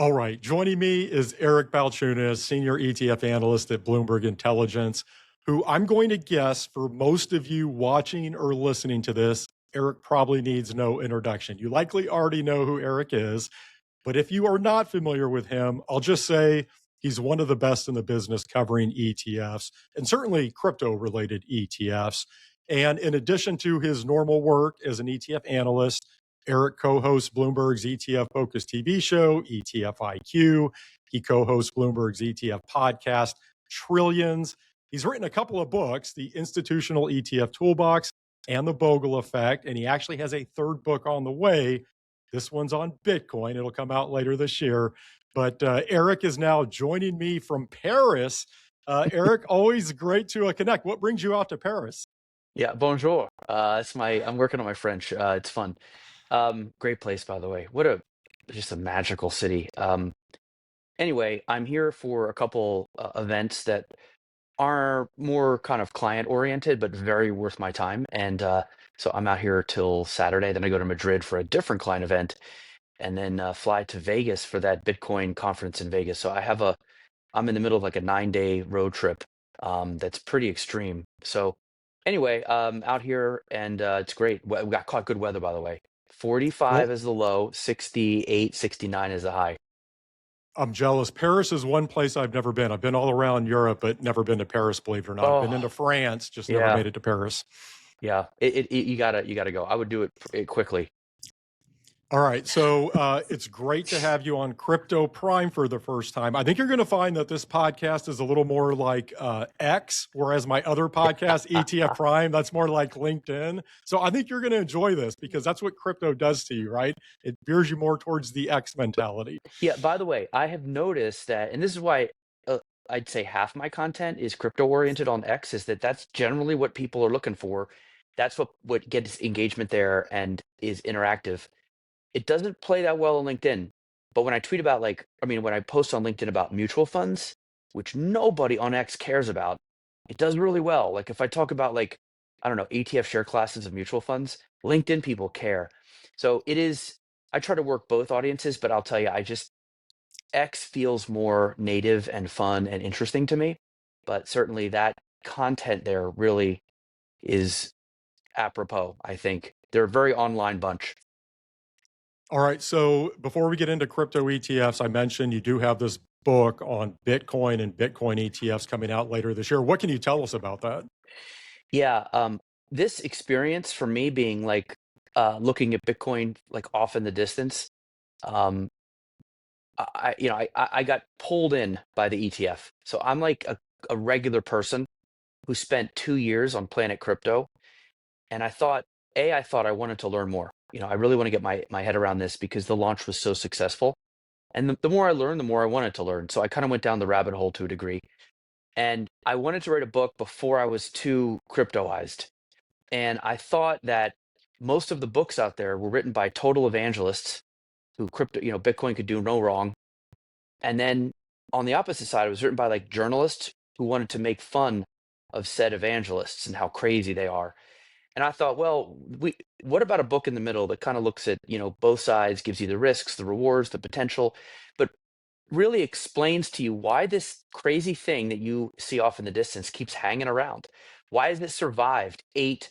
All right. Joining me is Eric Balchunas, Senior ETF Analyst at Bloomberg Intelligence, who I'm going to guess for most of you watching or listening to this, Eric probably needs no introduction. You likely already know who Eric is, but if you are not familiar with him, I'll just say he's one of the best in the business covering ETFs and certainly crypto related ETFs. And in addition to his normal work as an ETF analyst, Eric co hosts Bloomberg's ETF focused TV show, ETF IQ. He co hosts Bloomberg's ETF podcast, Trillions. He's written a couple of books, The Institutional ETF Toolbox and The Bogle Effect. And he actually has a third book on the way. This one's on Bitcoin. It'll come out later this year. But Eric is now joining me from Paris. Eric, always great to connect. What brings you out to Paris? Yeah, bonjour. I'm working on my French. It's fun. Great place, by the way. Just a magical city. Anyway, I'm here for a couple events that are more kind of client oriented, but very worth my time. And so I'm out here till Saturday. Then I go to Madrid for a different client event, and then fly to Vegas for that Bitcoin conference in Vegas. So I'm in the middle of like a 9-day road trip. That's pretty extreme. So anyway, out here and it's great. We got caught good weather, by the way. 45 Well, is the low, 68, 69 is the high. I'm jealous. Paris is one place I've never been. I've been all around Europe, but never been to Paris, believe it or not. I've been Oh, into France, just never yeah, made it to Paris. yeah. You gotta go. I would do it quickly. All right. So it's great to have you on Crypto Prime for the first time. I think you're going to find that this podcast is a little more like X, whereas my other podcast, ETF Prime, that's more like LinkedIn. So I think you're going to enjoy this because that's what crypto does to you, right? It veers you more towards the X mentality. Yeah, by the way, I have noticed that, and this is why I'd say half my content is crypto oriented on X, is that that's generally what people are looking for. That's what gets engagement there and is interactive. It doesn't play that well on LinkedIn. But when I tweet about when I post on LinkedIn about mutual funds, which nobody on X cares about, it does really well. Like if I talk about I don't know, ETF share classes of mutual funds, LinkedIn people care. So I try to work both audiences, but I'll tell you, X feels more native and fun and interesting to me. But certainly that content there really is apropos, I think. They're a very online bunch. All right. So before we get into crypto ETFs, I mentioned you do have this book on Bitcoin and Bitcoin ETFs coming out later this year. What can you tell us about that? Yeah, this experience for me being looking at Bitcoin like off in the distance, um, I got pulled in by the ETF. So I'm like a regular person who spent 2 years on Planet Crypto, and I thought I wanted to learn more. I really want to get my head around this because the launch was so successful, and the more I learned, the more I wanted to learn. So I kind of went down the rabbit hole to a degree, and I wanted to write a book before I was too cryptoized. And I thought that most of the books out there were written by total evangelists who Bitcoin could do no wrong. And then on the opposite side, it was written by like journalists who wanted to make fun of said evangelists and how crazy they are. And I thought, well, what about a book in the middle that kind of looks at, both sides, gives you the risks, the rewards, the potential, but really explains to you why this crazy thing that you see off in the distance keeps hanging around. Why has it survived eight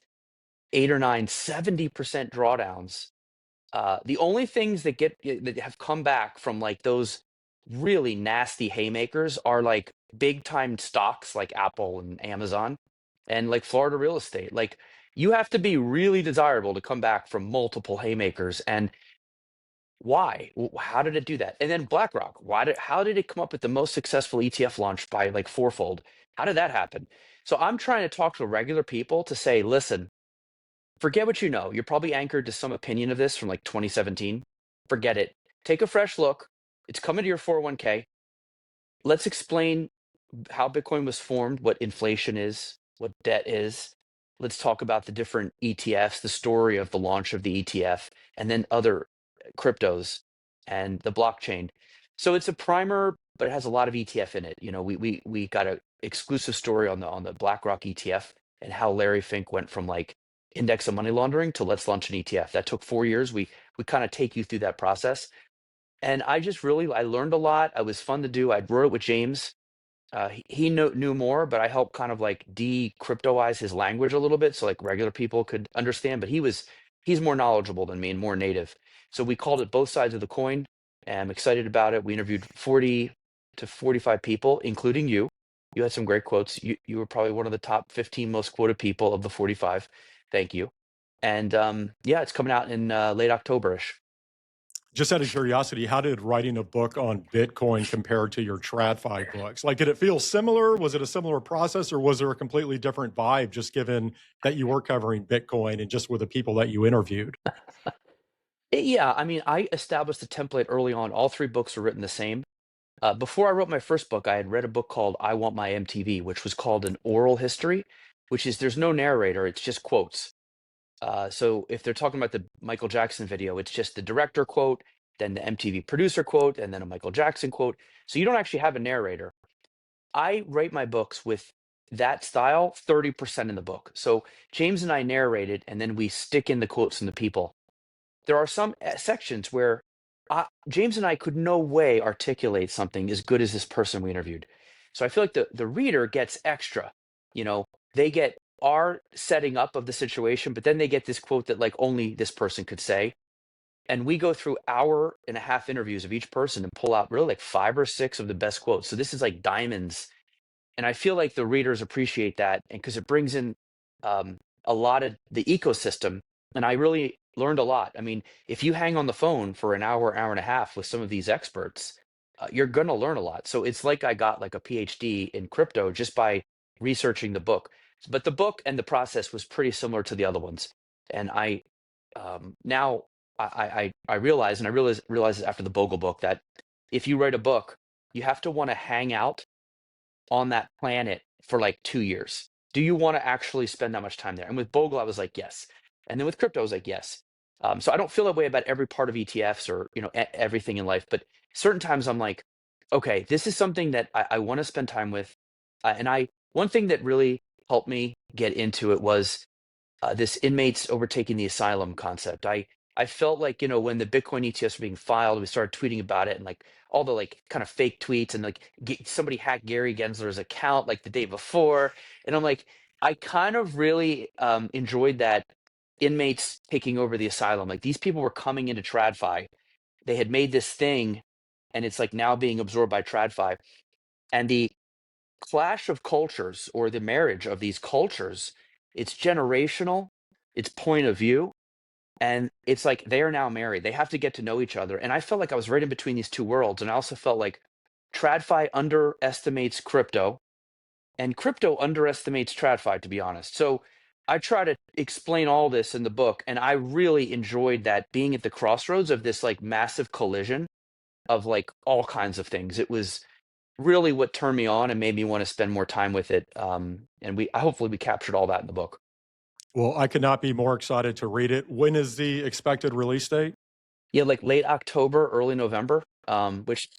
or nine, 70% drawdowns? The only things that have come back from like those really nasty haymakers are like big time stocks like Apple and Amazon and like Florida real estate. Like you have to be really desirable to come back from multiple haymakers. And why? How did it do that? And then BlackRock, how did it come up with the most successful ETF launch by like fourfold? How did that happen? So I'm trying to talk to regular people to say, listen, forget what you know. You're probably anchored to some opinion of this from like 2017. Forget it. Take a fresh look. It's coming to your 401k. Let's explain how Bitcoin was formed, what inflation is, what debt is. Let's talk about the different ETFs, the story of the launch of the ETF, and then other cryptos and the blockchain. So it's a primer, but it has a lot of ETF in it. We got an exclusive story on the BlackRock ETF and how Larry Fink went from like index of money laundering to let's launch an ETF. That took 4 years. We kind of take you through that process. And I learned a lot. It was fun to do. I wrote it with James. He knew more, but I helped kind of like de-cryptoize his language a little bit so like regular people could understand. But he's more knowledgeable than me and more native. So we called it Both Sides of the Coin. And I'm excited about it. We interviewed 40 to 45 people, including you. You had some great quotes. You were probably one of the top 15 most quoted people of the 45. Thank you. And yeah, it's coming out in late October-ish. Just out of curiosity, how did writing a book on Bitcoin compare to your TradFi books? Like, did it feel similar? Was it a similar process, or was there a completely different vibe, just given that you were covering Bitcoin and just with the people that you interviewed? Yeah, I mean, I established a template early on. All three books were written the same. Before I wrote my first book, I had read a book called I Want My MTV, which was called an oral history, which is there's no narrator, it's just quotes. So if they're talking about the Michael Jackson video, it's just the director quote, then the MTV producer quote, and then a Michael Jackson quote. So you don't actually have a narrator. I write my books with that style 30% in the book. So James and I narrated, and then we stick in the quotes from the people. There are some sections where James and I could no way articulate something as good as this person we interviewed. So I feel like the reader gets extra. You know, they get our setting up of the situation, but then they get this quote that like only this person could say. And we go through hour and a half interviews of each person and pull out really like 5 or 6 of the best quotes. So this is like diamonds, and I feel like the readers appreciate that, and because it brings in a lot of the ecosystem. And I really learned a lot. I mean, if you hang on the phone for an hour and a half with some of these experts, you're going to learn a lot. So it's like I got like a PhD in crypto just by researching the book. But the book and the process was pretty similar to the other ones. And I now I realize, and I realize after the Bogle book, that if you write a book, you have to want to hang out on that planet for like 2 years. Do you want to actually spend that much time there? And with Bogle, I was like, yes. And then with crypto, I was like, yes. So I don't feel that way about every part of ETFs or everything in life, but certain times I'm like, okay, this is something that I want to spend time with. And one thing that really helped me get into it was this inmates overtaking the asylum concept. I felt like, when the Bitcoin ETFs were being filed, we started tweeting about it, and like all the like kind of fake tweets, and like somebody hacked Gary Gensler's account like the day before. And I'm like, I kind of really enjoyed that inmates taking over the asylum. Like these people were coming into TradFi. They had made this thing, and it's like now being absorbed by TradFi. And the clash of cultures, or the marriage of these cultures, it's generational, it's point of view, and it's like they are now married. They have to get to know each other. And I felt like I was right in between these two worlds. And I also felt like TradFi underestimates crypto, and crypto underestimates TradFi, to be honest. So I try to explain all this in the book, and I really enjoyed that, being at the crossroads of this like massive collision of like all kinds of things. It was really what turned me on and made me want to spend more time with it. And hopefully we captured all that in the book. Well, I could not be more excited to read it. When is the expected release date? Yeah, like late October, early November, which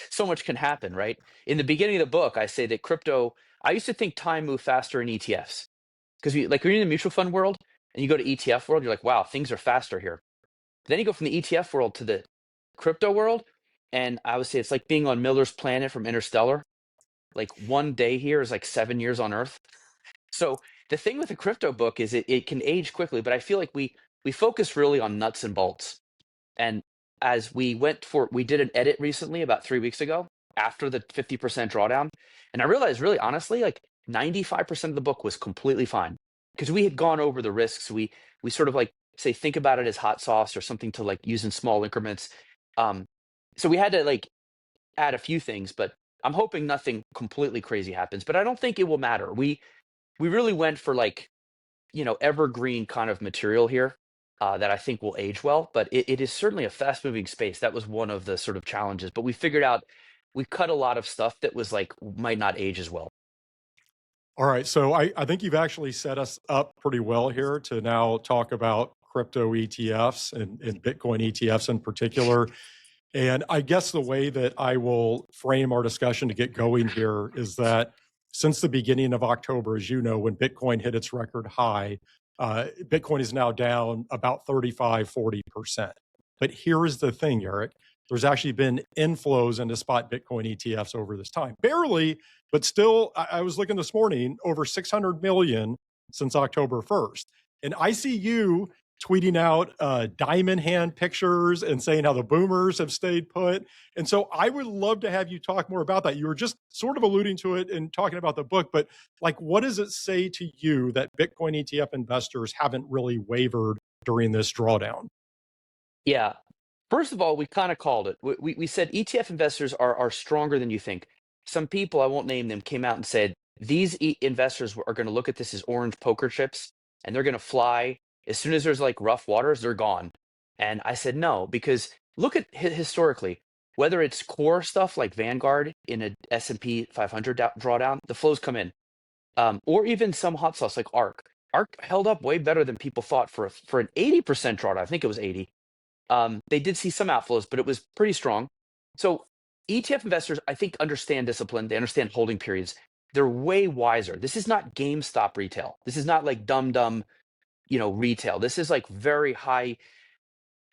so much can happen, right? In the beginning of the book, I say that crypto, I used to think time moved faster in ETFs, because like when you're in the mutual fund world and you go to ETF world, you're like, wow, things are faster here. Then you go from the ETF world to the crypto world, and I would say it's like being on Miller's Planet from Interstellar. Like one day here is like 7 years on Earth. So the thing with the crypto book is it can age quickly, but I feel like we focus really on nuts and bolts. And as we did an edit recently about 3 weeks ago after the 50% drawdown, and I realized really honestly, like 95% of the book was completely fine, because we had gone over the risks. We sort of like say think about it as hot sauce or something to like use in small increments. Um, so we had to like add a few things, but I'm hoping nothing completely crazy happens. But I don't think it will matter. We really went for like evergreen kind of material here, that I think will age well. But it is certainly a fast moving space. That was one of the sort of challenges. But we figured out we cut a lot of stuff that was like might not age as well. All right. So I think you've actually set us up pretty well here to now talk about crypto ETFs and Bitcoin ETFs in particular. And I guess the way that I will frame our discussion to get going here is that since the beginning of October, as you know, when Bitcoin hit its record high, Bitcoin is now down about 35, 40%. But here is the thing, Eric. there's actually been inflows into spot Bitcoin ETFs over this time. Barely, but still, I was looking this morning, over 600 million since October 1st. And I see you tweeting out diamond hand pictures and saying how the boomers have stayed put. And so I would love to have you talk more about that. You were just sort of alluding to it and talking about the book, but like, what does it say to you that Bitcoin ETF investors haven't really wavered during this drawdown? Yeah. First of all, we kind of called it. We said ETF investors are stronger than you think. Some people, I won't name them, came out and said these investors are going to look at this as orange poker chips and they're going to fly. As soon as there's like rough waters, they're gone. And I said no, because look at historically, whether it's core stuff like Vanguard in a S&P 500 drawdown, the flows come in. Or even some hot sauce like ARK. ARK held up way better than people thought for an 80% drawdown. I think it was 80. They did see some outflows, but it was pretty strong. So ETF investors, I think, understand discipline. They understand holding periods. They're way wiser. This is not GameStop retail. This is not like dumb, retail. This is like very high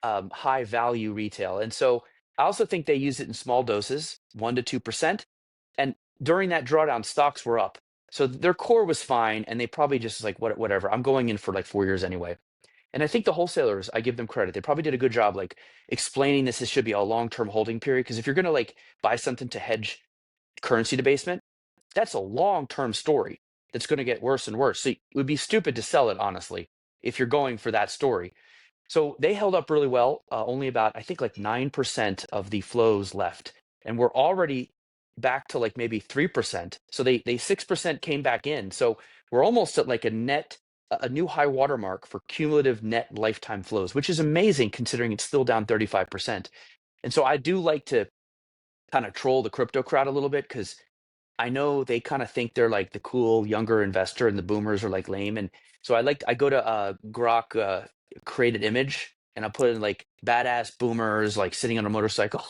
value retail. And so I also think they use it in small doses, 1% to 2%. And during that drawdown, stocks were up. So their core was fine. And they probably just like, whatever. I'm going in for like 4 years anyway. And I think the wholesalers, I give them credit. They probably did a good job, like explaining this should be a long-term holding period. Because if you're going to like buy something to hedge currency debasement, that's a long-term story that's going to get worse and worse. So it would be stupid to sell it, honestly, if you're going for that story. So they held up really well. Only about, I think, like 9% of the flows left, and we're already back to like maybe 3%. So they 6% came back in. So we're almost at like a new high watermark for cumulative net lifetime flows, which is amazing considering it's still down 35%. And so I do like to kind of troll the crypto crowd a little bit because I know they kind of think they're like the cool younger investor and the boomers are like lame. And so I go to Grok created image and I put in like badass boomers like sitting on a motorcycle,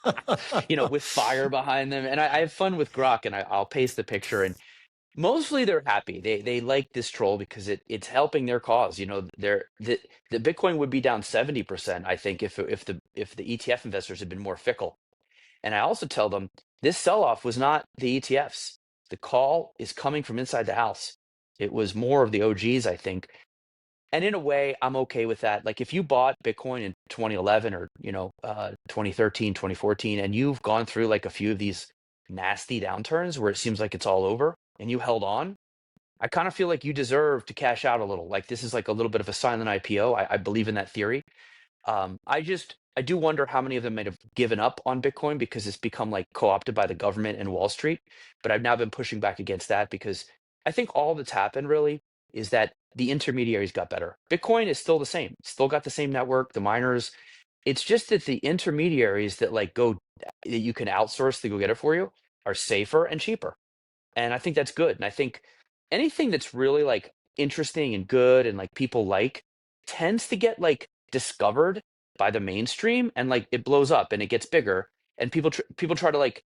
with fire behind them. And I have fun with Grok and I'll paste the picture and mostly they're happy. They like this troll because it's helping their cause. The Bitcoin would be down 70%, I think, if the ETF investors had been more fickle. And I also tell them this sell-off was not the ETFs. The call is coming from inside the house. It was more of the OGs, I think. And in a way, I'm okay with that. Like if you bought Bitcoin in 2011 or 2013, 2014, and you've gone through like a few of these nasty downturns where it seems like it's all over and you held on, I kind of feel like you deserve to cash out a little. Like this is like a little bit of a silent IPO. I believe in that theory. I do wonder how many of them might have given up on Bitcoin because it's become like co-opted by the government and Wall Street. But I've now been pushing back against that because I think all that's happened really is that the intermediaries got better. Bitcoin is still the same, it's still got the same network, the miners. It's just that the intermediaries that that you can outsource to go get it for you are safer and cheaper. And I think that's good. And I think anything that's really like interesting and good and like people like tends to get like discovered by the mainstream and like it blows up and it gets bigger and people try to like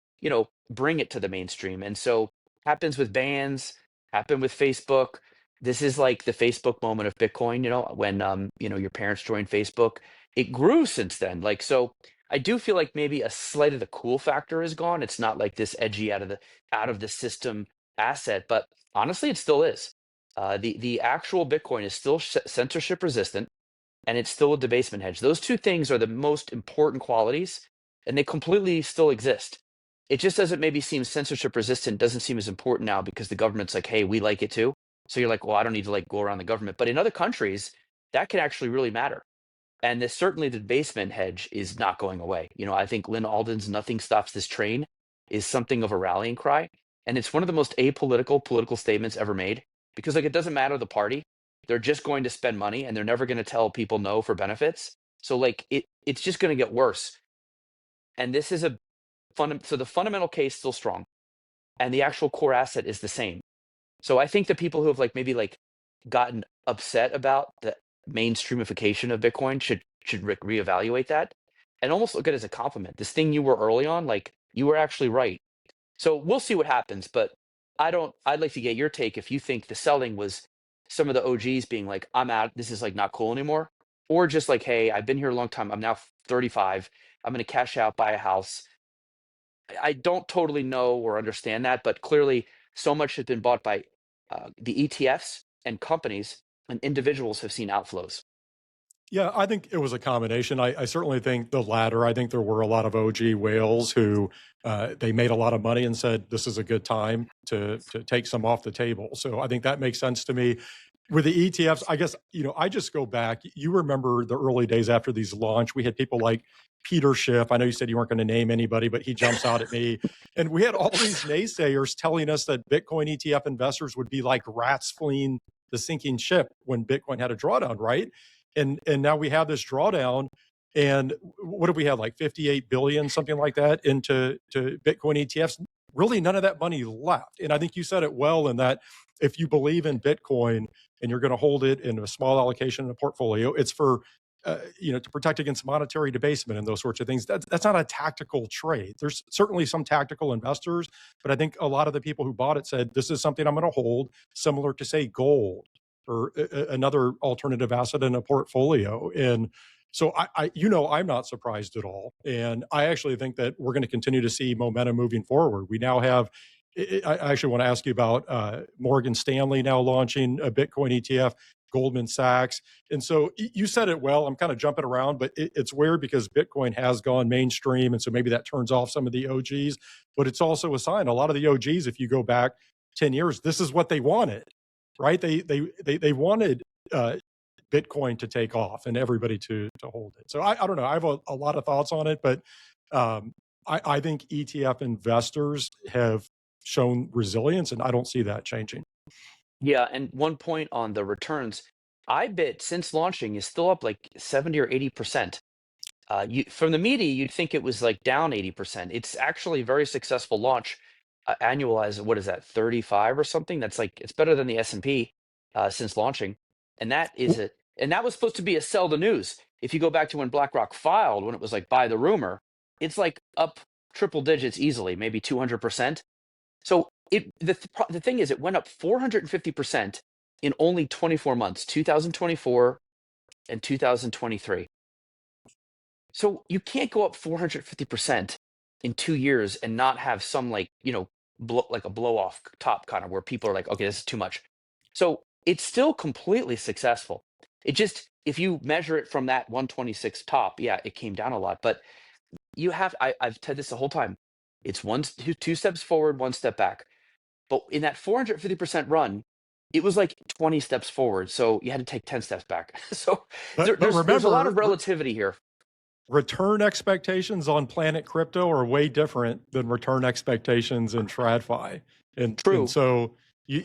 bring it to the mainstream. And so happens with bands, happen with Facebook. This is like the Facebook moment of Bitcoin, when your parents joined Facebook. It grew since then. Like so I do feel like maybe a slight of the cool factor is gone. It's not like this edgy out of the system asset, but honestly, it still is. The actual Bitcoin is still censorship resistant, and it's still a debasement hedge. Those two things are the most important qualities, and they completely still exist. It just doesn't maybe seem censorship resistant. Doesn't seem as important now because the government's like, hey, we like it too. So you're like, well, I don't need to like go around the government. But in other countries, that can actually really matter. And this certainly the basement hedge is not going away. I think Lynn Alden's "Nothing Stops This Train" is something of a rallying cry, and it's one of the most apolitical political statements ever made because like it doesn't matter the party, they're just going to spend money and they're never going to tell people no for benefits. So like it's just going to get worse. And this is so the fundamental case still strong, and the actual core asset is the same. So I think the people who have like maybe like gotten upset about the mainstreamification of Bitcoin should reevaluate that and almost look at it as a compliment. This thing you were early on, like you were actually right. So we'll see what happens, but I'd like to get your take if you think the selling was some of the OGs being like, I'm out, this is like not cool anymore, or just like, hey, I've been here a long time, I'm now 35. I'm going to cash out, buy a house. I don't totally know or understand that, but clearly so much has been bought by the ETFs and companies, and individuals have seen outflows. Yeah, I think it was a combination. I certainly think the latter. I think there were a lot of OG whales who they made a lot of money and said this is a good time to take some off the table. So I think that makes sense to me. With the ETFs, I guess I just go back. You remember the early days after these launched. We had people like Peter Schiff. I know you said you weren't going to name anybody, but he jumps out at me. And we had all these naysayers telling us that Bitcoin ETF investors would be like rats fleeing the sinking ship when Bitcoin had a drawdown, right? And now we have this drawdown, and what do we have, like 58 billion, something like that, into Bitcoin ETFs? Really, none of that money left. And I think you said it well in that if you believe in Bitcoin and you're going to hold it in a small allocation in a portfolio, it's for to protect against monetary debasement and those sorts of things. That's not a tactical trade. There's certainly some tactical investors, but I think a lot of the people who bought it said this is something I'm going to hold, similar to say gold or another alternative asset in a portfolio. And so I'm not surprised at all. And I actually think that we're going to continue to see momentum moving forward. We now have, I actually want to ask you about Morgan Stanley now launching a Bitcoin ETF, Goldman Sachs. And so you said it well. I'm kind of jumping around, but it's weird because Bitcoin has gone mainstream. And so maybe that turns off some of the OGs, but it's also a sign. A lot of the OGs, if you go back 10 years, this is what they wanted, right? They wanted Bitcoin to take off and everybody to hold it. So I don't know. I have a lot of thoughts on it, but I think ETF investors have shown resilience, and I don't see that changing. Yeah, and one point on the returns, IBIT since launching is still up like 70 or 80%. From the media, you'd think it was like down 80%. It's actually a very successful launch. Annualized, what is that, 35 or something? That's like it's better than the S&P since launching, and that is it. And that was supposed to be a sell the news. If you go back to when BlackRock filed, when it was like buy the rumor, it's like up triple digits easily, maybe 200%. So the thing is, it went up 450% in only 24 months, 2024 and 2023. So you can't go up 450% in 2 years and not have some like, like a blow off top kind of where people are like, okay, this is too much. So it's still completely successful. It just, if you measure it from that 126 top, yeah, it came down a lot. But I've said this the whole time. It's two steps forward, one step back. But in that 450% run, it was like 20 steps forward. So you had to take 10 steps back. So But there's a lot remember, of relativity here. return expectations on Planet Crypto are way different than return expectations in TradFi. And True. so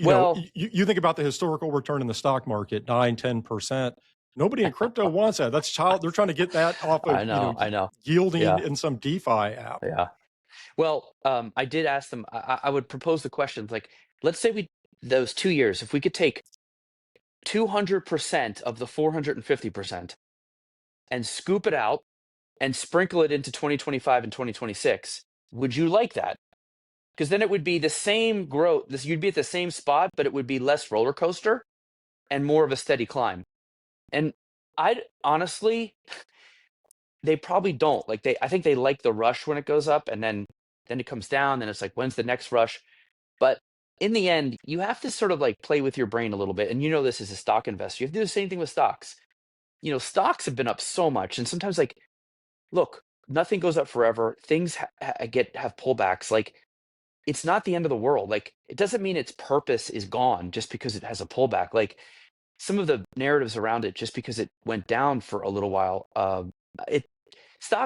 Well, you think about the historical return in the stock market, 9-10%. Nobody in crypto wants that. They're trying to get that off of I know. yielding Yeah, in some DeFi app. yeah. Well, I did ask them. I would propose the questions like, let's say those 2 years, if we could take 200% of the 450% and scoop it out and sprinkle it into 2025 and 2026, would you like that? Because then it would be the same growth. You'd be at the same spot, but it would be less roller coaster and more of a steady climb. And I honestly, they probably don't like I think they like the rush when it goes up, and then it comes down. Then it's like, when's the next rush? But in the end, you have to sort of like play with your brain a little bit. And this as a stock investor, you have to do the same thing with stocks. Stocks have been up so much, and sometimes like, look, nothing goes up forever. Things have pullbacks. Like, it's not the end of the world. Like, it doesn't mean its purpose is gone just because it has a pullback. Like, some of the narratives around it, just because it went down for a little while, it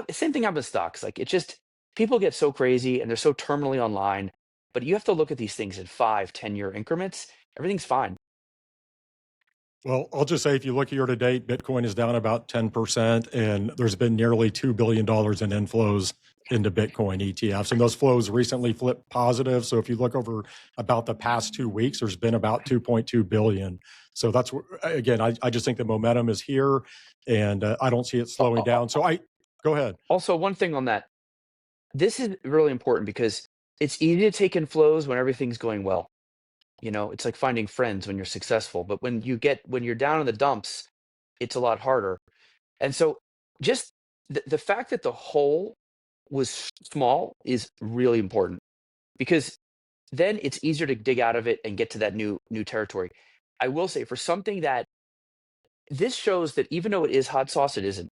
same thing happens with stocks. Like, it just, people get so crazy and they're so terminally online, but you have to look at these things in 5-10 year increments. Everything's fine. Well, I'll just say if you look year to date, Bitcoin is down about 10%, and there's been nearly $2 billion in inflows into Bitcoin ETFs. And those flows recently flipped positive. So if you look over about the past 2 weeks, there's been about 2.2 billion. So that's, again, I just think the momentum is here, and I don't see it slowing down. So go ahead. Also, one thing on that, this is really important because it's easy to take in flows when everything's going well. It's like finding friends when you're successful, but when you're down in the dumps, it's a lot harder. And so just the fact that the hole was small is really important because then it's easier to dig out of it and get to that new territory. I will say for something that this shows that even though it is hot sauce, it isn't.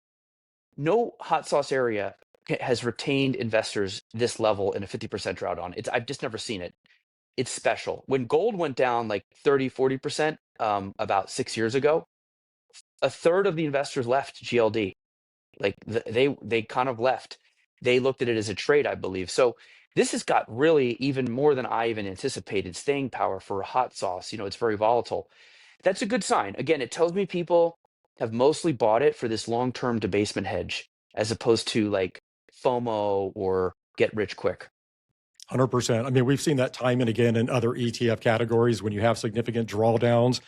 No hot sauce area has retained investors this level in a 50% drawdown. I've just never seen it. It's special. When gold went down like 30, 40% about 6 years ago, a third of the investors left GLD. Like they kind of left. They looked at it as a trade, I believe. So this has got really even more than I even anticipated staying power for a hot sauce. It's very volatile. That's a good sign. Again, it tells me people have mostly bought it for this long-term debasement hedge as opposed to like FOMO or get rich quick. 100%. I mean, we've seen that time and again in other ETF categories. When you have significant drawdowns,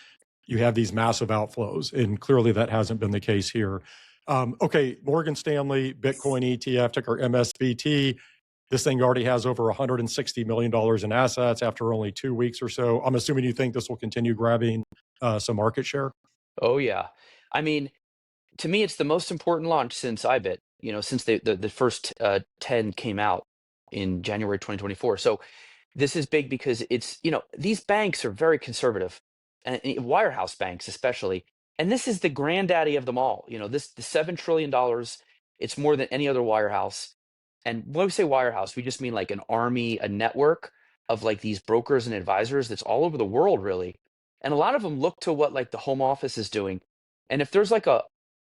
you have these massive outflows, and clearly that hasn't been the case here. Okay, Morgan Stanley Bitcoin ETF, ticker MSBT. This thing already has over $160 million in assets after only 2 weeks or so. I'm assuming you think this will continue grabbing some market share? Oh yeah. I mean, to me, it's the most important launch since IBIT, since the first 10 came out in January 2024. So this is big because these banks are very conservative, and wirehouse banks especially. And this is the granddaddy of them all. The $7 trillion, it's more than any other wirehouse. And when we say wirehouse, we just mean like an army, a network of like these brokers and advisors that's all over the world, really. And a lot of them look to what like the home office is doing. And if there's like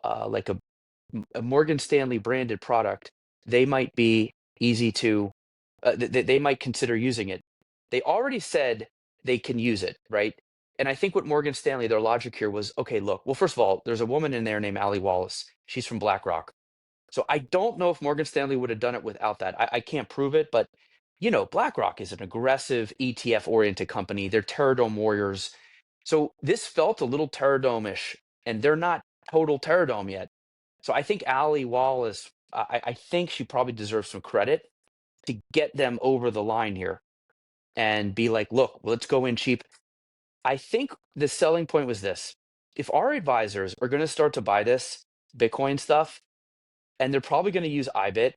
like a Morgan Stanley branded product, they might be easy to, they might consider using it. They already said they can use it, right? And I think what Morgan Stanley, their logic here was, okay, look, well, first of all, there's a woman in there named Ali Wallace. She's from BlackRock. So I don't know if Morgan Stanley would have done it without that. I can't prove it, but BlackRock is an aggressive ETF oriented company. They're Terradome warriors. So this felt a little Terradome-ish, and they're not total Terradome yet. So I think Ali Wallace, I think she probably deserves some credit to get them over the line here and be like, look, let's go in cheap. I think the selling point was this. If our advisors are going to start to buy this Bitcoin stuff, and they're probably going to use IBIT,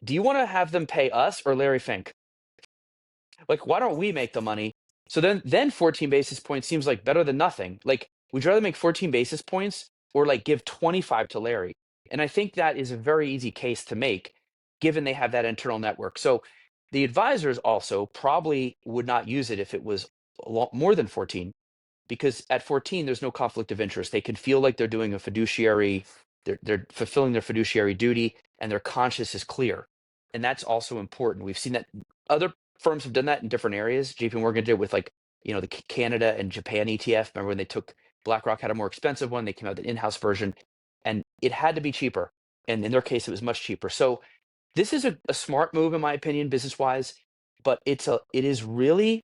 do you want to have them pay us or Larry Fink? Like, why don't we make the money? So then 14 basis points seems like better than nothing. Like, would you rather make 14 basis points or like give 25 to Larry? And I think that is a very easy case to make, given they have that internal network. So the advisors also probably would not use it if it was a lot more than 14, because at 14 there's no conflict of interest. They can feel like they're doing a fiduciary, they're fulfilling their fiduciary duty, and their conscience is clear. And that's also important. We've seen that other firms have done that in different areas. JP Morgan did with like, the Canada and Japan ETF. Remember when they took BlackRock had a more expensive one, they came out with an in-house version, and it had to be cheaper. And in their case, it was much cheaper. So this is a smart move, in my opinion, business-wise, but it is really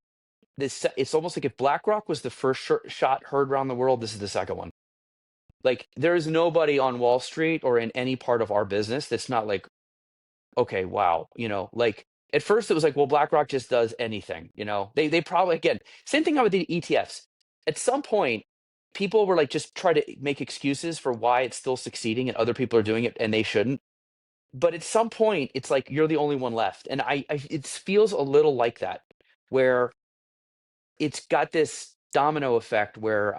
this. It's almost like if BlackRock was the first shot heard around the world, this is the second one. Like there is nobody on Wall Street or in any part of our business that's not like, okay, wow, like at first it was like, well, BlackRock just does anything, they probably, again, same thing with the ETFs. At some point, people were like, just try to make excuses for why it's still succeeding and other people are doing it and they shouldn't. But at some point, it's like you're the only one left, and it feels a little like that, where it's got this domino effect where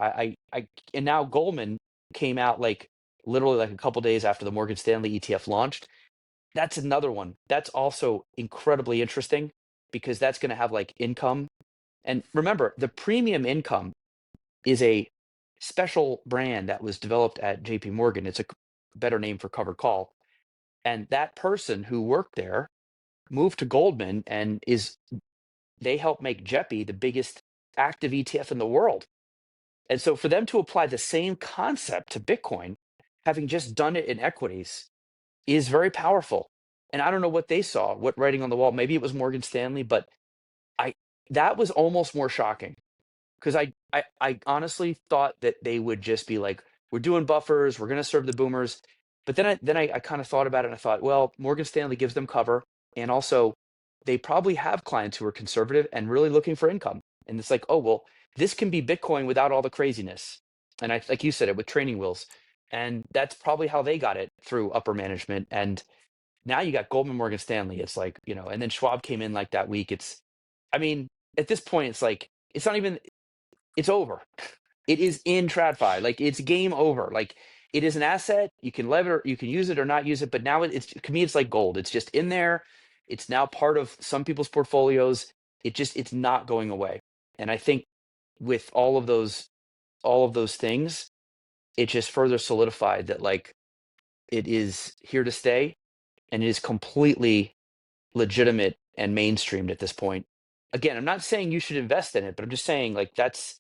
and now Goldman came out like literally like a couple days after the Morgan Stanley ETF launched. That's another one. That's also incredibly interesting because that's going to have like income. And remember, the premium income is a special brand that was developed at JP Morgan. It's a better name for covered call. And that person who worked there moved to Goldman and they helped make JEPI the biggest active ETF in the world. And so for them to apply the same concept to Bitcoin, having just done it in equities, is very powerful. And I don't know what they saw, what writing on the wall. Maybe it was Morgan Stanley, but that was almost more shocking because I honestly thought that they would just be like, we're doing buffers, we're going to serve the boomers. But then I kind of thought about it and I thought, well, Morgan Stanley gives them cover, and also they probably have clients who are conservative and really looking for income. And it's like, oh well, this can be Bitcoin without all the craziness. And like you said it with training wheels. And that's probably how they got it through upper management. And now you got Goldman, Morgan Stanley. It's like, and then Schwab came in like that week. I mean, at this point, it's like, it's not even, it's over. It is in TradFi. Like, it's game over. Like, it is an asset. You can lever, you can use it or not use it. But now it's, to me, it's like gold. It's just in there. It's now part of some people's portfolios. It's not going away. And I think with all of those things, it just further solidified that, like, it is here to stay, and it is completely legitimate and mainstreamed at this point. Again, I'm not saying you should invest in it, but I'm just saying, like, that's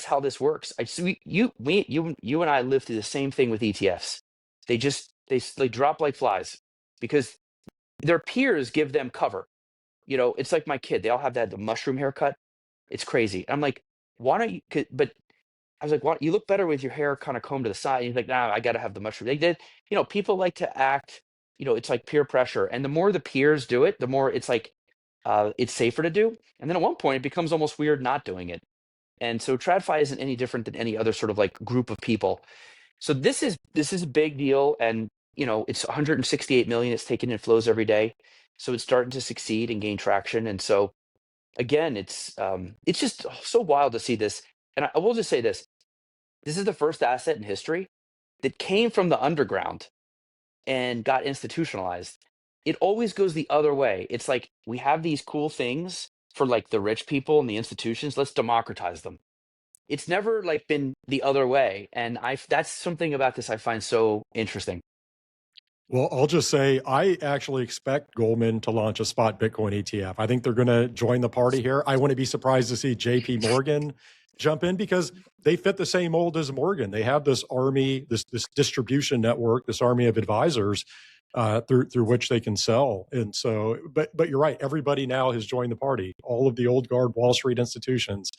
how this works. I so you and I lived through the same thing with ETFs. They drop like flies because their peers give them cover. It's like my kid. They all have the mushroom haircut. It's crazy. I'm like, why don't you? But I was like, "What? You look better with your hair kind of combed to the side." And he's like, "Nah, I got to have the mushroom." They did. People like to act. It's like peer pressure, and the more the peers do it, the more it's like it's safer to do. And then at one point, it becomes almost weird not doing it. And so TradFi isn't any different than any other sort of like group of people. So this is a big deal, and it's 168 million. It's taken in flows every day, so it's starting to succeed and gain traction. And so again, it's just so wild to see this. And I will just say this: this is the first asset in history that came from the underground and got institutionalized. It always goes the other way. It's like, we have these cool things for like the rich people and the institutions. Let's democratize them. It's never like been the other way. And that's something about this I find so interesting. Well, I'll just say I actually expect Goldman to launch a spot Bitcoin ETF. I think they're going to join the party here. I wouldn't be surprised to see JP Morgan jump in because they fit the same mold as Morgan. They have this army, this distribution network, this army of advisors through which they can sell. And so, but you're right. Everybody now has joined the party. All of the old guard Wall Street institutions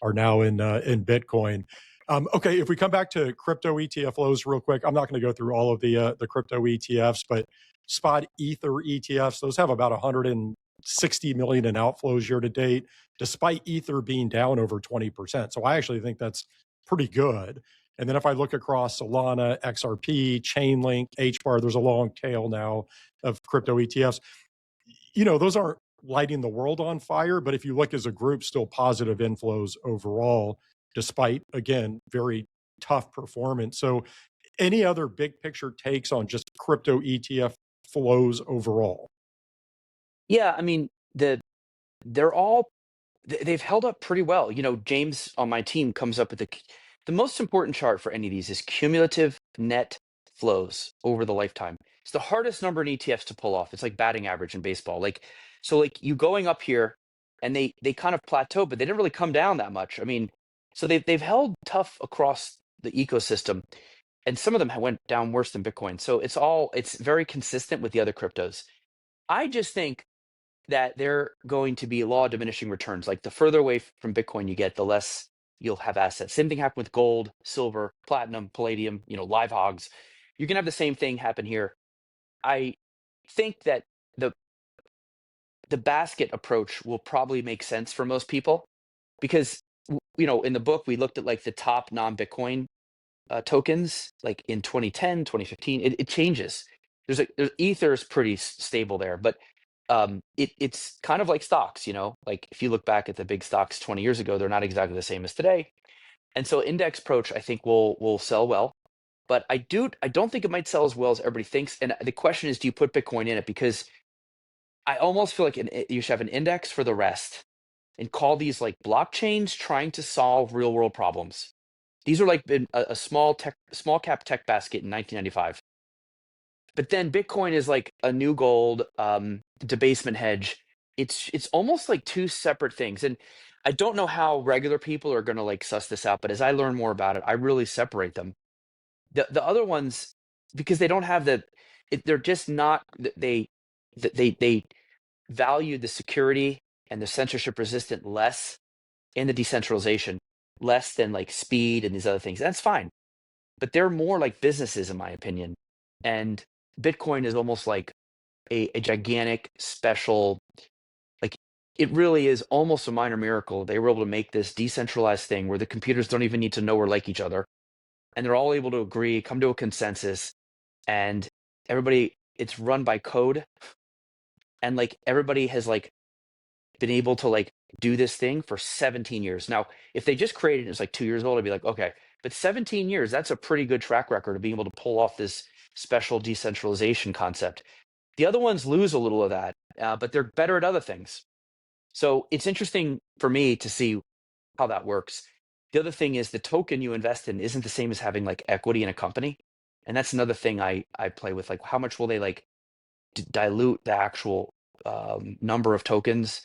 are now in Bitcoin. Okay, if we come back to crypto ETF flows real quick, I'm not going to go through all of the crypto ETFs, but spot Ether ETFs, those have about 160 million in outflows year to date, despite Ether being down over 20%. So I actually think that's pretty good. And then if I look across Solana, XRP, Chainlink, HBAR, there's a long tail now of crypto ETFs. Those aren't lighting the world on fire, but if you look as a group, still positive inflows overall, despite, again, very tough performance. So any other big picture takes on just crypto ETF flows overall? Yeah, I mean, they're all they've held up pretty well. James on my team comes up with the most important chart for any of these is cumulative net flows over the lifetime. It's the hardest number in ETFs to pull off. It's like batting average in baseball. Like you going up here, and they kind of plateau, but they didn't really come down that much. I mean, so they've held tough across the ecosystem, and some of them went down worse than Bitcoin. So it's very consistent with the other cryptos. I just think that they're going to be law of diminishing returns. Like, the further away from Bitcoin you get, the less you'll have assets. Same thing happened with gold, silver, platinum, palladium, live hogs. You can have the same thing happen here. I think that the the basket approach will probably make sense for most people because in the book we looked at like the top non-Bitcoin tokens, like in 2010, 2015. It changes. There's Ether is pretty stable there, but it's kind of like stocks. Like, if you look back at the big stocks 20 years ago, they're not exactly the same as today. And so index approach, I think, will sell well, but I don't think it might sell as well as everybody thinks. And the question is, do you put Bitcoin in it? Because I almost feel like you should have an index for the rest and call these like blockchains trying to solve real world problems. These are like a small cap tech basket in 1995. But then Bitcoin is like a new gold, debasement hedge. It's almost like two separate things. And I don't know how regular people are going to like suss this out, but as I learn more about it, I really separate them. The other ones, because they don't have they're just not, they value the security and the censorship resistant less, and the decentralization less than like speed and these other things. That's fine, but they're more like businesses, in my opinion. And Bitcoin is almost like a gigantic special, like, it really is almost a minor miracle they were able to make this decentralized thing where the computers don't even need to know or like each other. and they're all able to agree, come to a consensus, and everybody, it's run by code, and like everybody has like been able to like do this thing for 17 years. Now, if they just created it, it's like 2 years old, I'd be like, okay, but 17 years, that's a pretty good track record of being able to pull off this special decentralization concept. The other ones lose a little of that, but they're better at other things. So it's interesting for me to see how that works. The other thing is the token you invest in isn't the same as having like equity in a company. And that's another thing I play with, like how much will they like dilute the actual number of tokens.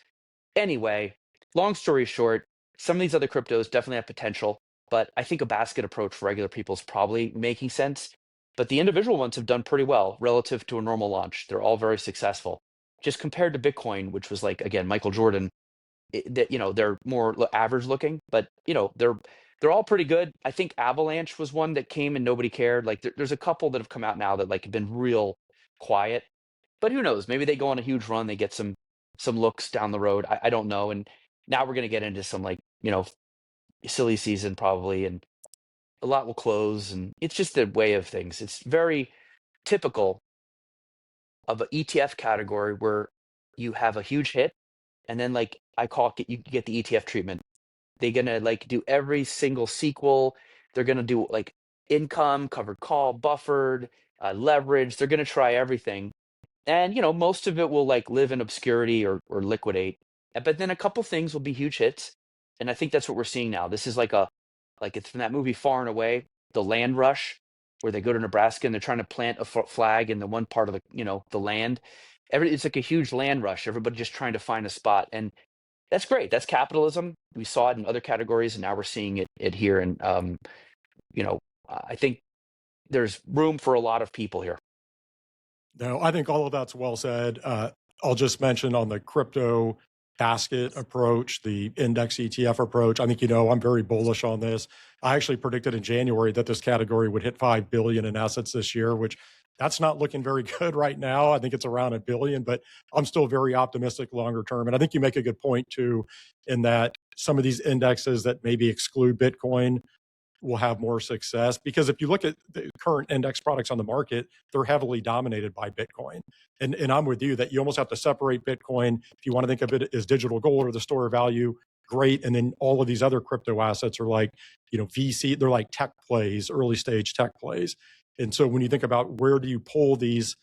Anyway, long story short, some of these other cryptos definitely have potential, but I think a basket approach for regular people is probably making sense. But the individual ones have done pretty well relative to a normal launch. They're all very successful. Just compared to Bitcoin, which was like, again, Michael Jordan, that, you know, they're more average looking, but you know, they're all pretty good. I think Avalanche was one that came and nobody cared. Like there's a couple that have come out now that like have been real quiet, but who knows? Maybe they go on a huge run, they get some looks down the road. I don't know. And now we're gonna get into some like, you know, silly season probably, and a lot will close, and it's just the way of things. It's very typical of an ETF category where you have a huge hit, and then like I call it, you get the ETF treatment. They're gonna like do every single sequel. They're gonna do like income, covered call, buffered, leverage. They're gonna try everything, and you know most of it will like live in obscurity or liquidate. But then a couple things will be huge hits, and I think that's what we're seeing now. This is like a like it's from that movie Far and Away, the land rush, where they go to Nebraska and they're trying to plant a flag in the one part of the, you know, the land. It's like a huge land rush. Everybody just trying to find a spot, and that's great. That's capitalism. We saw it in other categories, and now we're seeing it here. And you know, I think there's room for a lot of people here. No, I think all of that's well said. I'll just mention on the crypto basket approach, the index ETF approach. I think, you know, I'm very bullish on this. I actually predicted in January that this category would hit 5 billion in assets this year, which that's not looking very good right now. I think it's around a billion, but I'm still very optimistic longer term. And I think you make a good point too, in that some of these indexes that maybe exclude Bitcoin will have more success, because if you look at the current index products on the market, they're heavily dominated by Bitcoin. And I'm with you that you almost have to separate Bitcoin. If you want to think of it as digital gold or the store of value, great. And then all of these other crypto assets are like, you know, VC, they're like tech plays, early stage tech plays. And so when you think about where do you pull these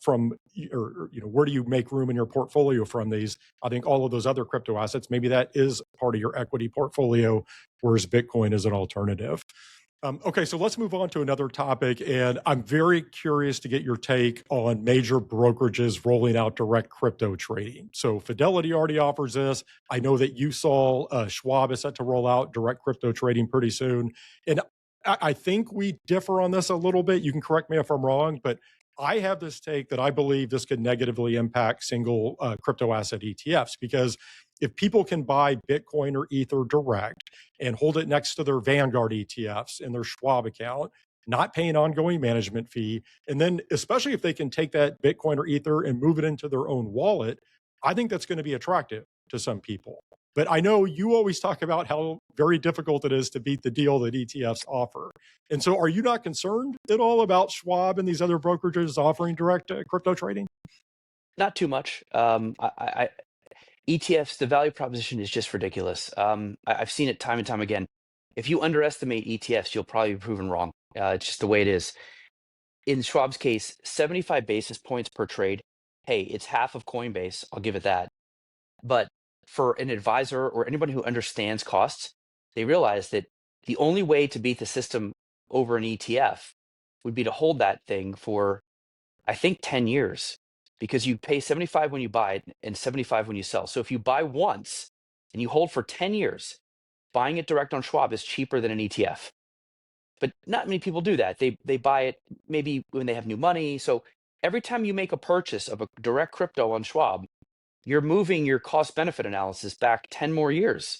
from, or you know, where do you make room in your portfolio from these? I think all of those other crypto assets, maybe that is part of your equity portfolio, whereas Bitcoin is an alternative. Okay, so let's move on to another topic. And I'm very curious to get your take on major brokerages rolling out direct crypto trading. So Fidelity already offers this. I know that you saw Schwab is set to roll out direct crypto trading pretty soon. And I think we differ on this a little bit. You can correct me if I'm wrong, but I have this take that I believe this could negatively impact single crypto asset ETFs, because if people can buy Bitcoin or Ether direct and hold it next to their Vanguard ETFs in their Schwab account, not paying ongoing management fee, and then especially if they can take that Bitcoin or Ether and move it into their own wallet, I think that's going to be attractive to some people. But I know you always talk about how very difficult it is to beat the deal that ETFs offer. And so are you not concerned at all about Schwab and these other brokerages offering direct crypto trading? Not too much. ETFs, the value proposition is just ridiculous. I've seen it time and time again. If you underestimate ETFs, you'll probably be proven wrong. It's just the way it is. In Schwab's case, 75 basis points per trade. Hey, it's half of Coinbase. I'll give it that. But for an advisor or anybody who understands costs, they realize that the only way to beat the system over an ETF would be to hold that thing for, I think, 10 years, because you pay 75 when you buy it and 75 when you sell. So if you buy once and you hold for 10 years, buying it direct on Schwab is cheaper than an ETF. But not many people do that. They buy it maybe when they have new money. So every time you make a purchase of a direct crypto on Schwab, you're moving your cost benefit analysis back 10 more years.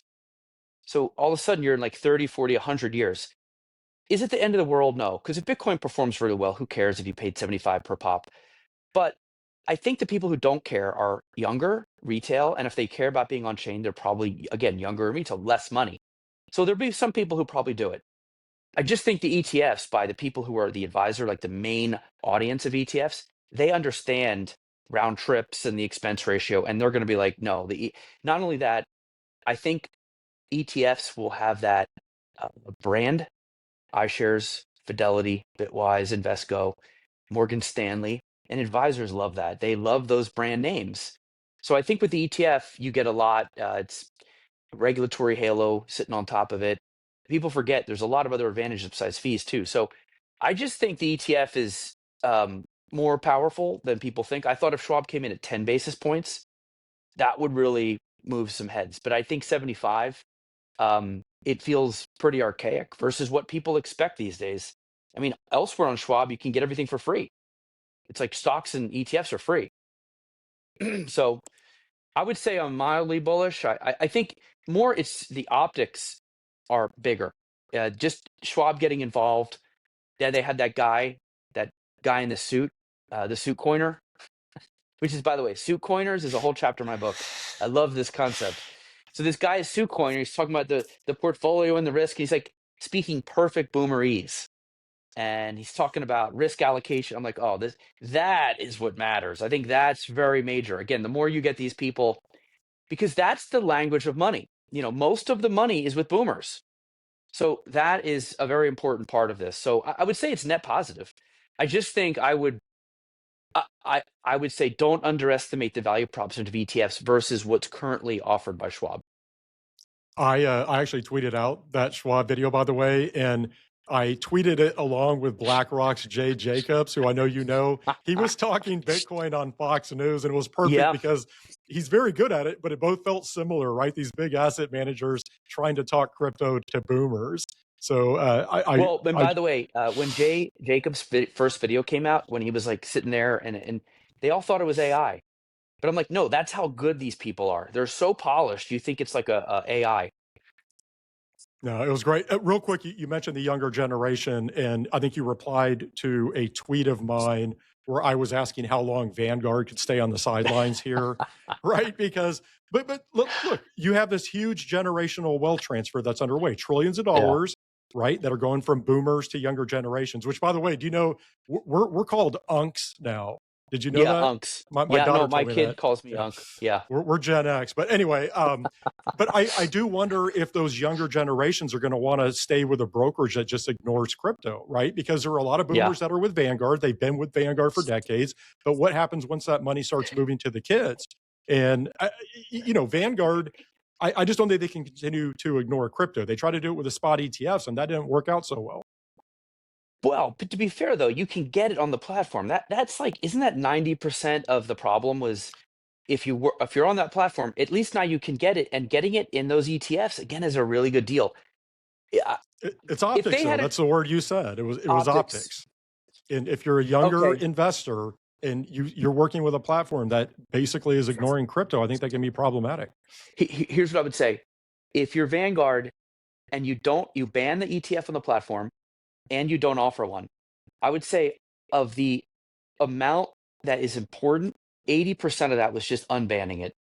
So all of a sudden you're in like 30, 40, 100 years. Is it the end of the world? No, because if Bitcoin performs really well, who cares if you paid 75 per pop? But I think the people who don't care are younger, retail, and if they care about being on chain, they're probably, again, younger and retail, less money. So there'll be some people who probably do it. I just think the ETFs, by the people who are the advisor, like the main audience of ETFs, they understand round trips and the expense ratio, and they're going to be like, no. Not only that, I think ETFs will have that brand, iShares, Fidelity, Bitwise, Invesco, Morgan Stanley, and advisors love that. They love those brand names. So I think with the ETF, you get a lot. It's regulatory halo sitting on top of it. People forget there's a lot of other advantages besides fees too. So I just think the ETF is more powerful than people think. I thought if Schwab came in at 10 basis points, that would really move some heads. But I think 75, it feels pretty archaic versus what people expect these days. I mean, elsewhere on Schwab, you can get everything for free. It's like stocks and ETFs are free. So I would say I'm mildly bullish. I think more it's the optics are bigger. Just Schwab getting involved. Yeah, they had that guy in the suit coiner, which is, by the way, suit coiners is a whole chapter in my book. I love this concept. So this guy is suit coiner. He's talking about the portfolio and the risk. He's like speaking perfect boomerese. And he's talking about risk allocation. I'm like, oh, that is what matters. I think that's very major. Again, the more you get these people, because that's the language of money. Most of the money is with boomers. So that is a very important part of this. So I would say it's net positive. I just think I would say don't underestimate the value proposition of ETFs versus what's currently offered by Schwab. I actually tweeted out that Schwab video, by the way, and I tweeted it along with BlackRock's Jay Jacobs, who I know you know. He was talking Bitcoin on Fox News, and it was perfect Yeah. because he's very good at it, but it both felt similar, right? These big asset managers trying to talk crypto to boomers. So Well, and by the way, when Jay Jacobs' first video came out, when he was like sitting there and they all thought it was AI. But I'm like, no, that's how good these people are. They're so polished. You think it's like a AI. No, it was great. Real quick, you mentioned the younger generation, and I think you replied to a tweet of mine where I was asking how long Vanguard could stay on the sidelines here, right? Because, but look, you have this huge generational wealth transfer that's underway, trillions of Yeah. dollars, right? That are going from boomers to younger generations. Which, by the way, do you know we're called unks now? Did you know Yeah, that? unks. My Yeah, no, daughter my told me kid that. calls me Yeah. Unk. Yeah. We're Gen X, but anyway, but I do wonder if those younger generations are going to want to stay with a brokerage that just ignores crypto, right? Because there are a lot of Yeah. boomers that are with Vanguard. They've been with Vanguard for decades. But what happens once that money starts moving to the kids? And, Vanguard, I just don't think they can continue to ignore crypto. They try to do it with the spot ETFs, and that didn't work out so well. Well, but to be fair though, you can get it on the platform. That's like, isn't that 90% of the problem was if you're on that platform, at least now you can get it, and getting it in those ETFs again is a really good deal. Yeah, It's if optics, they though. had a That's the word you said. It was optics. optics. And if you're a younger Okay. investor and you're working with a platform that basically is ignoring crypto, I think that can be problematic. Here's what I would say. If you're Vanguard and you ban the ETF on the platform and you don't offer one, I would say of the amount that is important, 80% of that was just unbanning it.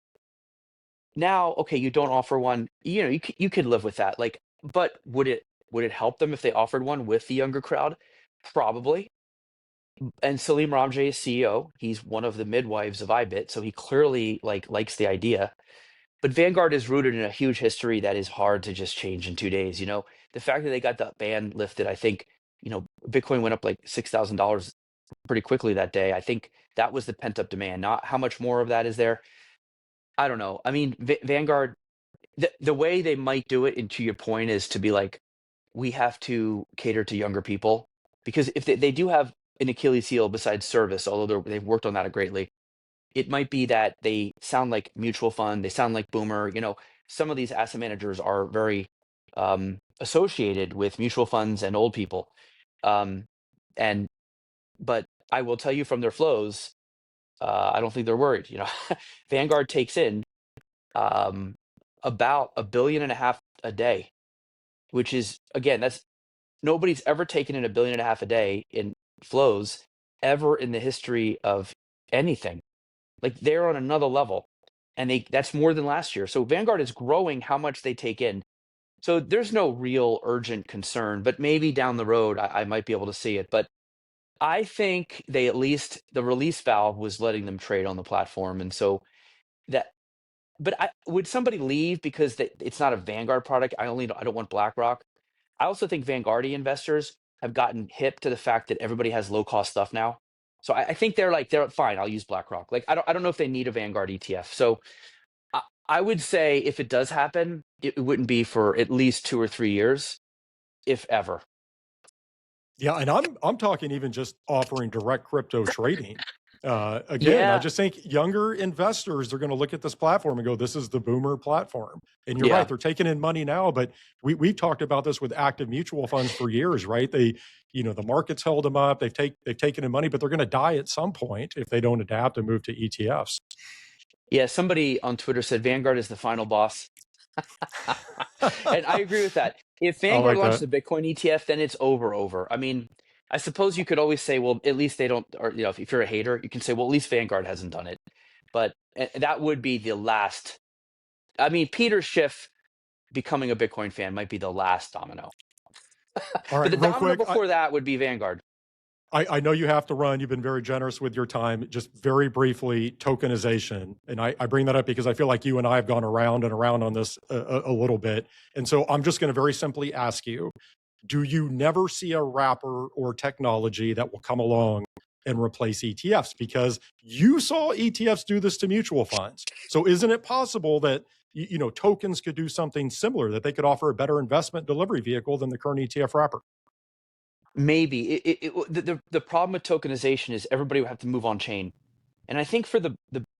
Now, okay, you don't offer one, you could live with that. Like, but would it help them if they offered one with the younger crowd? Probably. And Salim Ramji is CEO. He's one of the midwives of IBIT, so he clearly likes the idea. But Vanguard is rooted in a huge history that is hard to just change in 2 days. The fact that they got the ban lifted, I think, Bitcoin went up like $6,000 pretty quickly that day. I think that was the pent up demand. Not how much more of that is there. I don't know. I mean, Vanguard, the way they might do it, and to your point, is to be like, we have to cater to younger people, because if they do have an Achilles heel besides service, although they've worked on that greatly, it might be that they sound like mutual fund, they sound like boomer. Some of these asset managers are very associated with mutual funds and old people. Um, and but I will tell you from their flows, I don't think they're worried. Vanguard takes in um, about 1.5 billion a day, which is, again, that's nobody's ever taken in 1.5 billion a day in flows ever in the history of anything. Like, they're on another level, and that's more than last year. So Vanguard is growing how much they take in. So there's no real urgent concern, but maybe down the road I might be able to see it. But I think they, at least the release valve was letting them trade on the platform. And so that, but would somebody leave because it's not a Vanguard product? I don't want BlackRock. I also think Vanguardia investors have gotten hip to the fact that everybody has low cost stuff now. So I think they're fine. I'll use BlackRock. Like I don't know if they need a Vanguard ETF. So I would say if it does happen, it wouldn't be for at least 2 or 3 years, if ever. Yeah, and I'm talking even just offering direct crypto trading. Again, I Yeah, just think younger investors are going to look at this platform and go, "This is the boomer platform." And you're right; yeah. they're taking in money now. But we've talked about this with active mutual funds for years, right? The market's held them up. They've taken in money, but they're going to die at some point if they don't adapt and move to ETFs. Yeah, somebody on Twitter said Vanguard is the final boss. And I agree with that. If I Vanguard like launches that. a Bitcoin ETF, then it's over. I mean, I suppose you could always say, well, at least they don't, or if you're a hater, you can say, well, at least Vanguard hasn't done it. But that would be the last. I mean, Peter Schiff becoming a Bitcoin fan might be the last domino. All But right, the real domino quick. before that would be Vanguard. I know you have to run. You've been very generous with your time. Just very briefly, tokenization. And I bring that up because I feel like you and I have gone around and around on this a little bit. And so I'm just going to very simply ask you, do you never see a wrapper or technology that will come along and replace ETFs? Because you saw ETFs do this to mutual funds. So isn't it possible that tokens could do something similar, that they could offer a better investment delivery vehicle than the current ETF wrapper? Maybe the problem with tokenization is everybody would have to move on chain. And I think for the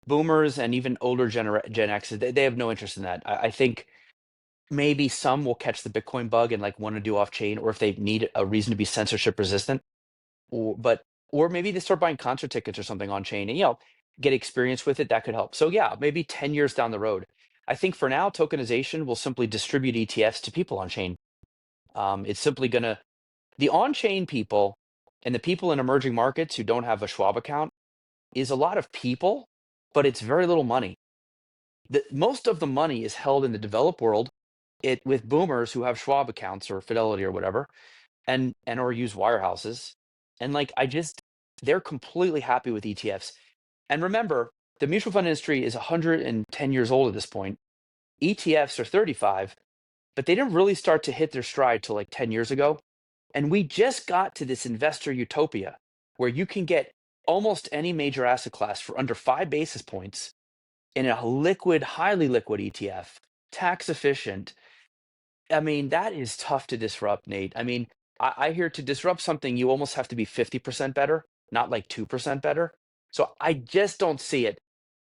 boomers and even older Gen X, they have no interest in that. I think maybe some will catch the Bitcoin bug and like want to do off chain, or if they need a reason to be censorship resistant, or maybe they start buying concert tickets or something on chain and get experience with it. That could help. So yeah, maybe 10 years down the road. I think for now, tokenization will simply distribute ETFs to people on chain. It's simply gonna the on chain people and the people in emerging markets who don't have a Schwab account is a lot of people, but it's very little money. Most of the money is held in the developed world, with boomers who have Schwab accounts or Fidelity or whatever, and or use wirehouses. And like they're completely happy with ETFs. And remember, the mutual fund industry is 110 years old at this point. ETFs are 35, but they didn't really start to hit their stride till like 10 years ago. And we just got to this investor utopia where you can get almost any major asset class for under 5 basis points in a liquid, highly liquid ETF, tax efficient. I mean, that is tough to disrupt, Nate. I mean, I hear to disrupt something, you almost have to be 50% better, not like 2% better. So I just don't see it.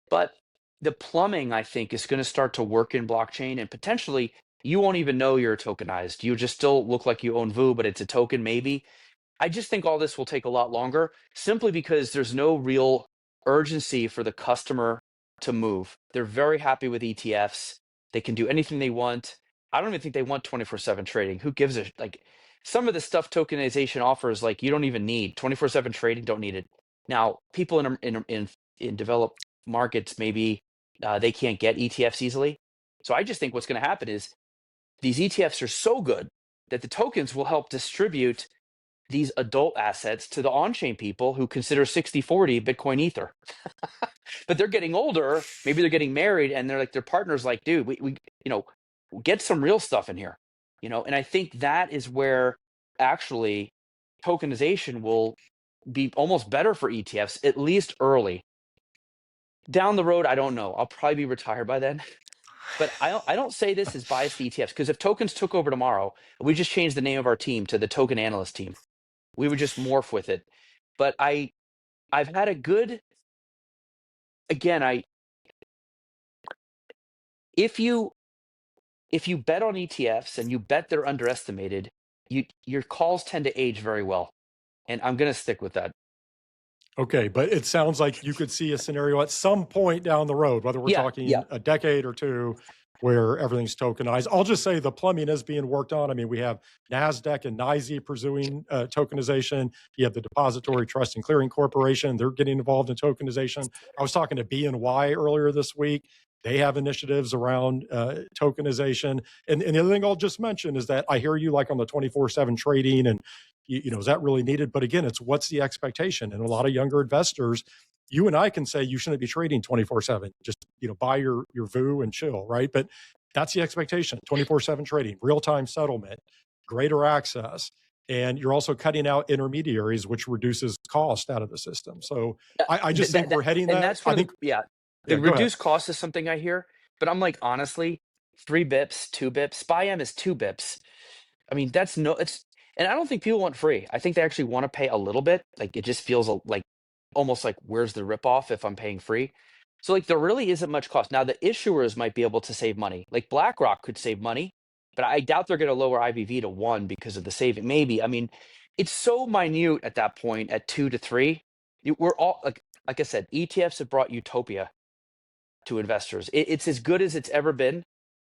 But the plumbing, I think, is going to start to work in blockchain, and potentially you won't even know you're tokenized. You just still look like you own VU, but it's a token, maybe. I just think all this will take a lot longer simply because there's no real urgency for the customer to move. They're very happy with ETFs. They can do anything they want. I don't even think they want 24/7 trading. Who gives a like some of the stuff tokenization offers, like you don't even need 24/7 trading, don't need it. Now, people in developed markets, maybe they can't get ETFs easily. So I just think what's going to happen is these ETFs are so good that the tokens will help distribute these adult assets to the on-chain people who consider 60/40 Bitcoin Ether. But they're getting older, maybe they're getting married, and they're like, their partner's like, dude, we get some real stuff in here. And I think that is where actually tokenization will be almost better for ETFs, at least early. Down the road, I don't know. I'll probably be retired by then. But I don't say this as biased to ETFs, because if tokens took over tomorrow, we just changed the name of our team to the Token Analyst team. We would just morph with it. But I've had a good, again, I if you bet on ETFs and you bet they're underestimated, your calls tend to age very well. And I'm going to stick with that. Okay, but it sounds like you could see a scenario at some point down the road, whether we're Yeah, yeah. talking a decade or two, where everything's tokenized. I'll just say the plumbing is being worked on. I mean, we have NASDAQ and NYSE pursuing tokenization. You have the Depository Trust and Clearing Corporation. They're getting involved in tokenization. I was talking to BNY earlier this week. They have initiatives around tokenization. And the other thing I'll just mention is that I hear you like on the 24/7 trading and, is that really needed? But again, it's what's the expectation? And a lot of younger investors, you and I can say you shouldn't be trading 24/7. Just, buy your VU and chill, right? But that's the expectation, 24/7 trading, real-time settlement, greater access. And you're also cutting out intermediaries, which reduces cost out of the system. So I just think we're heading and that. that's I one think, yeah. yeah, The go ahead. reduced cost is something I hear, but I'm like, honestly, 3 bips, 2 bips, SPY-M is 2 bips. I mean, that's no, it's, and I don't think people want free. I think they actually want to pay a little bit. Like it just feels like almost like where's the ripoff if I'm paying free? So like there really isn't much cost. Now the issuers might be able to save money. Like BlackRock could save money, but I doubt they're going to lower IVV to 1 because of the saving. Maybe. I mean, it's so minute at that point at 2 to 3. We're all like I said, ETFs have brought utopia to investors. It's as good as it's ever been.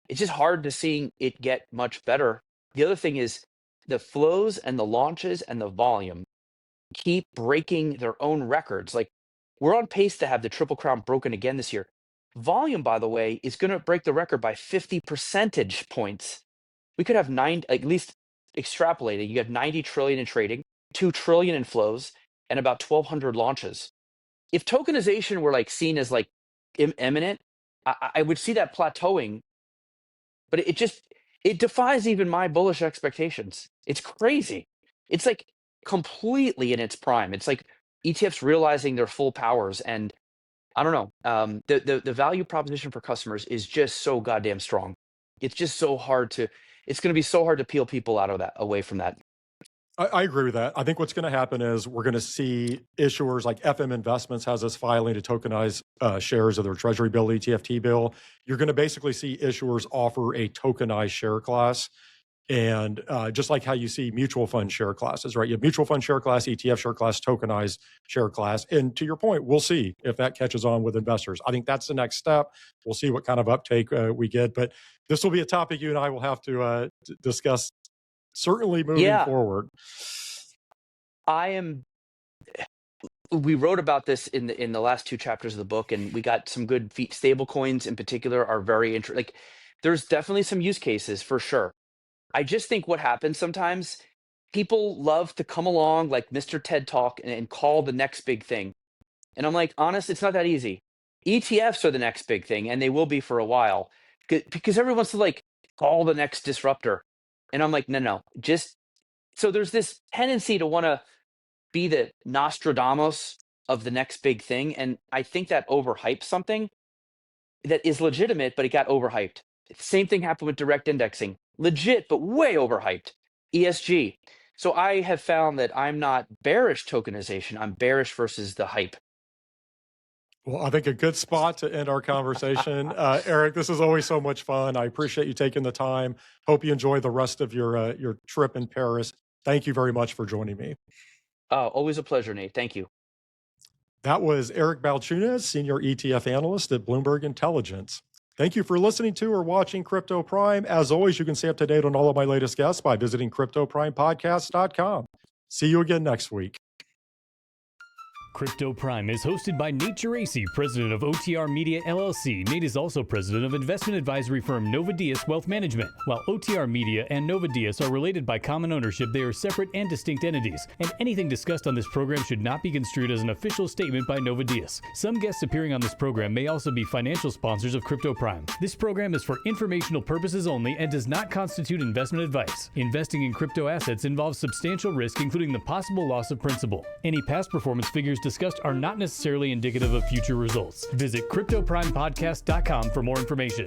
It's just hard to see it get much better. The other thing is the flows and the launches and the volume keep breaking their own records. Like we're on pace to have the Triple Crown broken again this year. Volume, by the way, is going to break the record by 50 percentage points. We could have 9, at least extrapolated, you have 90 trillion in trading, 2 trillion in flows, and about 1,200 launches. If tokenization were like seen as like imminent, I would see that plateauing, but it defies even my bullish expectations. It's crazy. It's like completely in its prime. It's like ETFs realizing their full powers, and I don't know. The value proposition for customers is just so goddamn strong. It's just so hard to. It's going to be so hard to peel people out of that, away from that. I agree with that. I think what's going to happen is we're going to see issuers like FM Investments has us filing to tokenize shares of their Treasury bill, ETF T-bill. You're going to basically see issuers offer a tokenized share class. And just like how you see mutual fund share classes, right? You have mutual fund share class, ETF share class, tokenized share class. And to your point, we'll see if that catches on with investors. I think that's the next step. We'll see what kind of uptake we get. But this will be a topic you and I will have to discuss certainly moving Yeah, forward. I am. We wrote about this in the last 2 chapters of the book, and we got some good feet. Stable coins in particular are very interesting. Like, there's definitely some use cases for sure. I just think what happens sometimes, people love to come along like Mr. TED Talk and call the next big thing. And I'm like, honest, it's not that easy. ETFs are the next big thing, and they will be for a while because everyone wants to like call the next disruptor. And I'm like, no. Just so there's this tendency to want to be the Nostradamus of the next big thing. And I think that overhypes something that is legitimate, but it got overhyped. Same thing happened with direct indexing. Legit, but way overhyped. ESG. So I have found that I'm not bearish tokenization. I'm bearish versus the hype. Well, I think a good spot to end our conversation. Eric, this is always so much fun. I appreciate you taking the time. Hope you enjoy the rest of your trip in Paris. Thank you very much for joining me. Oh, always a pleasure, Nate. Thank you. That was Eric Balchunas, Senior ETF Analyst at Bloomberg Intelligence. Thank you for listening to or watching Crypto Prime. As always, you can stay up to date on all of my latest guests by visiting CryptoPrimePodcast.com. See you again next week. Crypto Prime is hosted by Nate Geraci, president of OTR Media LLC. Nate is also president of investment advisory firm Nova Diaz Wealth Management. While OTR Media and Nova Diaz are related by common ownership, they are separate and distinct entities, and anything discussed on this program should not be construed as an official statement by Nova Diaz. Some guests appearing on this program may also be financial sponsors of Crypto Prime. This program is for informational purposes only and does not constitute investment advice. Investing in crypto assets involves substantial risk, including the possible loss of principal. Any past performance figures discussed are not necessarily indicative of future results. Visit CryptoPrimePodcast.com for more information.